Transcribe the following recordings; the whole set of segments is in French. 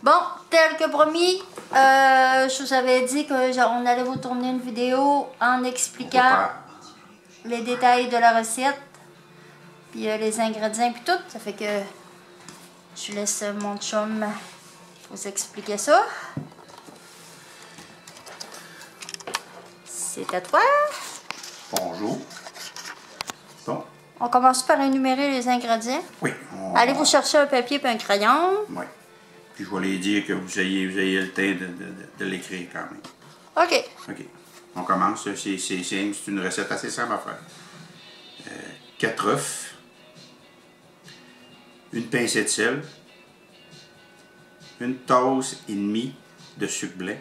Bon, tel que promis, je vous avais dit qu'on allait vous tourner une vidéo en expliquant les détails de la recette, puis les ingrédients, puis tout. Ça fait que je laisse mon chum vous expliquer ça. C'est à toi. Bonjour. Bon. On commence par énumérer les ingrédients. Oui. Allez vous chercher un papier et un crayon. Oui. Puis je vais les dire que vous ayez le temps de l'écrire quand même. OK. OK. On commence. C'est une recette assez simple à faire. 4 œufs. Une pincée de sel. Une tasse et demie de sucre blanc.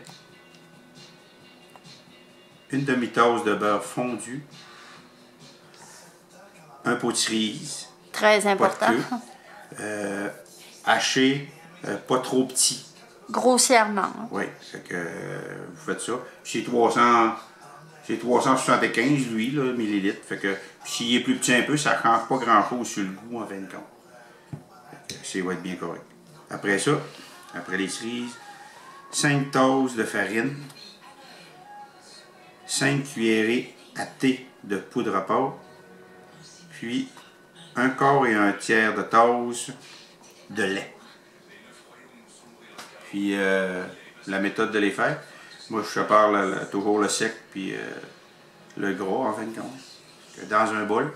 Une demi-tasse de beurre fondu. Un pot de cerise. Très important. Pas de queue. Haché, pas trop petit. Grossièrement. Oui, fait que vous faites ça. C'est 375 lui, là, millilitres. Fait que s'il est plus petit un peu, ça ne change pas grand-chose sur le goût en fin de compte. Ça va être bien correct. Après ça, après les cerises, 5 tasses de farine, 5 cuillerées à thé de poudre à pâte, puis un quart et un tiers de tasse de lait. Puis la méthode de les faire, moi je sépare toujours le sec puis le gras en fin de compte. Dans un bol,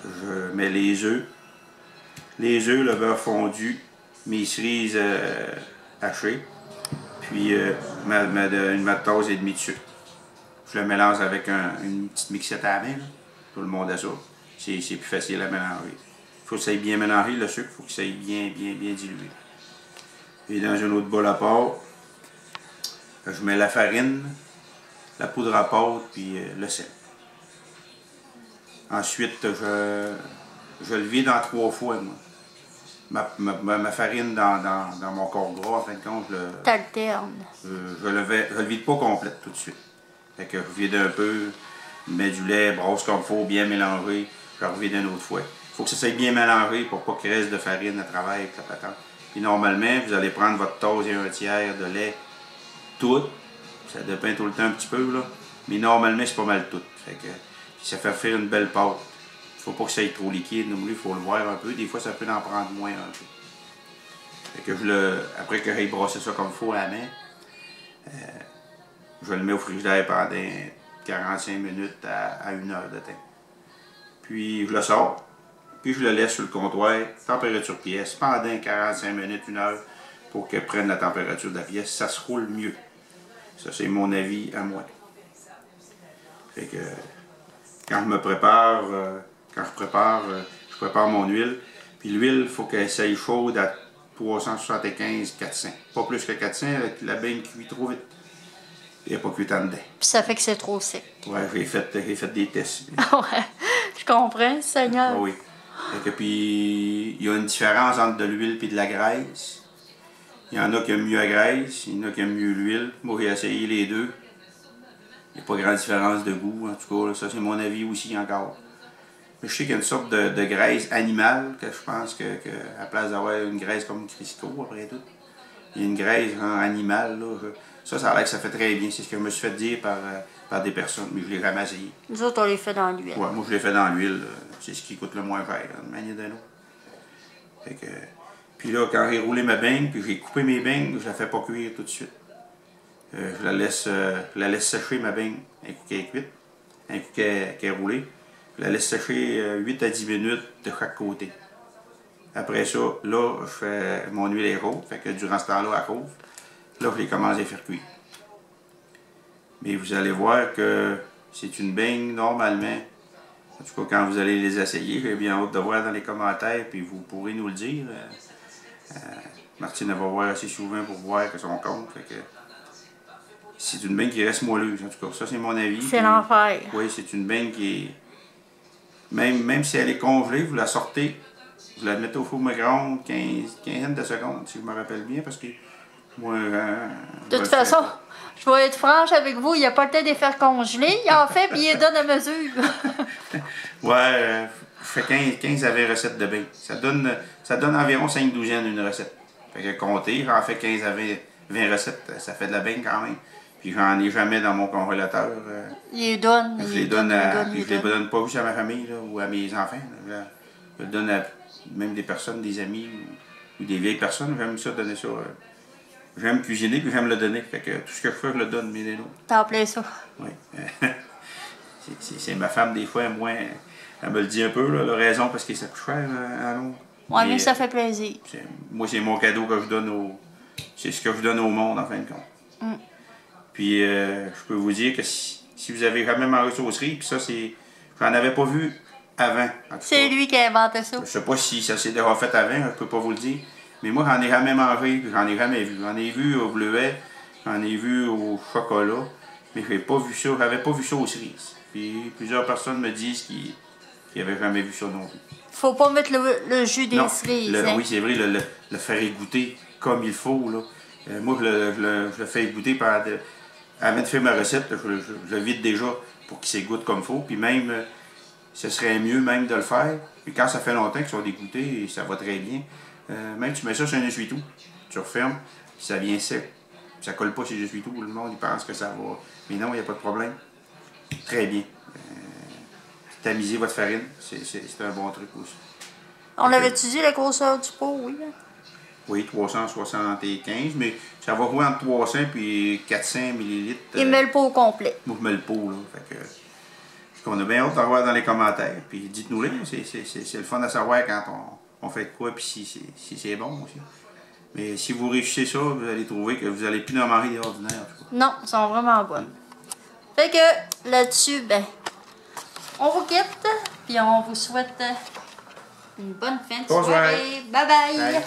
je mets les œufs, le beurre fondu, mes cerises hachées, puis une tasse et demie de sucre. Je le mélange avec une petite mixette à la main, là. Tout le monde a ça. C'est plus facile à mélanger. Il faut que ça aille bien mélangé, le sucre, il faut que ça aille bien dilué. Et dans un autre bol à part, je mets la farine, la poudre à pâte, puis le sel. Ensuite, je le vide en 3 fois, moi. Ma farine dans mon corps gras, en fin de compte, T'alternes. je le vide pas complète tout de suite. Fait que je vide un peu, je mets du lait, brosse comme il faut, bien mélangé, je revide une autre fois. Il faut que ça soit bien mélangé pour pas qu'il reste de farine à travers avec la patente. Puis normalement, vous allez prendre votre tasse et un tiers de lait, tout. Ça dépend tout le temps un petit peu, là. Mais normalement, c'est pas mal tout. Fait que ça fait faire une belle pâte. Il faut pas que ça aille trop liquide non plus, il faut le voir un peu. Des fois, ça peut en prendre moins un peu. Fait que après que j'ai brossé ça comme il faut à la main, je le mets au frigidaire pendant 45 minutes à 1 heure de temps. Puis je le sors, puis je le laisse sur le comptoir, température pièce, pendant 45 minutes, 1 heure, pour qu'elle prenne la température de la pièce. Ça se roule mieux. Ça, c'est mon avis à moi. Fait que quand je prépare mon huile. Puis l'huile, il faut qu'elle soit chaude à 375-400. Pas plus que 400, la baigne cuit trop vite. Il n'y a pas cuit en dedans. Puis ça fait que c'est trop sec. Ouais, j'ai fait des tests. Ouais, je comprends, Seigneur. Oui. Fait que puis, il y a une différence entre de l'huile et de la graisse. Il y en a qui aiment mieux la graisse, il y en a qui aiment mieux l'huile. Moi, j'ai essayé les deux. Il n'y a pas grande différence de goût, en tout cas. Là, ça, c'est mon avis aussi encore. Mais je sais qu'il y a une sorte de graisse animale, que je pense que à la place d'avoir une graisse comme Crisco, après tout, il y a une graisse animale, là. Ça a l'air que ça fait très bien. C'est ce que je me suis fait dire par des personnes, mais je l'ai jamais essayé. Nous autres, on les fait dans l'huile. Ouais, moi, je l'ai fait dans l'huile. C'est ce qui coûte le moins cher, une manière de l'eau. Fait que, puis là, quand j'ai roulé ma beigne, puis j'ai coupé mes beignes, je la fais pas cuire tout de suite. Je la laisse sécher, ma beigne, un coup qu'elle est cuite, un coup qu'elle est roulée. Je la laisse sécher 8 à 10 minutes de chaque côté. Après ça, là, je fais mon huile est chaude, fait que durant ce temps-là, elle chauffe. Là, je les commence à faire cuire. Mais vous allez voir que c'est une beigne, normalement. En tout cas, quand vous allez les essayer, j'ai bien hâte de voir dans les commentaires, puis vous pourrez nous le dire. Martine va voir assez souvent pour voir que son compte. Fait que c'est une beigne qui reste moelleuse. En tout cas, ça, c'est mon avis. C'est l'enfer. Oui, c'est une beigne qui est... Même si elle est congelée, vous la sortez, vous la mettez au four micro-ondes 15 de secondes, si je me rappelle bien, parce que moi... de toute façon, je vais être franche avec vous, il n'y a pas le temps de les faire congeler. Il en fait, puis il les donne à mesure. Ouais, je fais 15 à 20 recettes de bain. Ça donne environ 5 douzaines une recette. Fait que compter, j'en fais 15 à 20 recettes, ça fait de la bain quand même. Puis j'en ai jamais dans mon congélateur. Il les donne. Je les donne pas juste à ma famille là, ou à mes enfants. Là. Je le donne à même des personnes, des amis ou des vieilles personnes. J'aime ça, donner ça. J'aime cuisiner puis j'aime le donner. Fait que tout ce que je fais, je le donne, mes délos. T'en plais ça. Oui. C'est ma femme, des fois, moi, elle me le dit un peu, là, la raison, parce que ça coûte cher à Londres. Ouais, mais ça fait plaisir. Moi, c'est mon cadeau que je donne c'est ce que je donne au monde, en fin de compte. Mm. Puis, je peux vous dire que si vous avez jamais mangé de saucerie, puis ça, j'en avais pas vu avant. C'est lui qui a inventé ça. Je sais pas si ça s'est déjà fait avant, je peux pas vous le dire. Mais moi, j'en ai jamais mangé, puis j'en ai jamais vu. J'en ai vu au bleuet, j'en ai vu au chocolat, mais j'avais pas vu ça aux cerises. Puis, plusieurs personnes me disent qu'ils n'avaient jamais vu ça non plus. Faut pas mettre le jus des cerises. Hein? Oui, c'est vrai, le faire égoutter comme il faut. Là. Moi, je le fais égoutter avant de faire ma recette. Je le vide déjà pour qu'il s'égoutte comme il faut. Puis même, ce serait mieux même de le faire. Puis quand ça fait longtemps qu'ils sont dégoûtés, ça va très bien. Même tu mets ça sur un essuie-tout, tu refermes, puis ça vient sec. Ça colle pas sur les essuie-tout. Le monde il pense que ça va. Mais non, il n'y a pas de problème. Très bien. Tamiser votre farine, c'est un bon truc aussi. On l'avait-tu dit la grosseur du pot, oui? Hein? Oui, 375, mais ça va rouler entre 300 et 400 ml. Il met le pot au complet. Moi, je mets le pot, là. Fait que, ce qu'on a bien hâte de voir dans les commentaires. Puis dites-nous-les, c'est le fun à savoir quand on fait de quoi, puis si c'est bon aussi. Mais si vous réussissez ça, vous allez trouver que vous n'allez plus en manger d'ordinaire. Non, elles sont vraiment bonnes. Fait que là-dessus, ben, on vous quitte, puis on vous souhaite une bonne fin de soirée. Bye bye!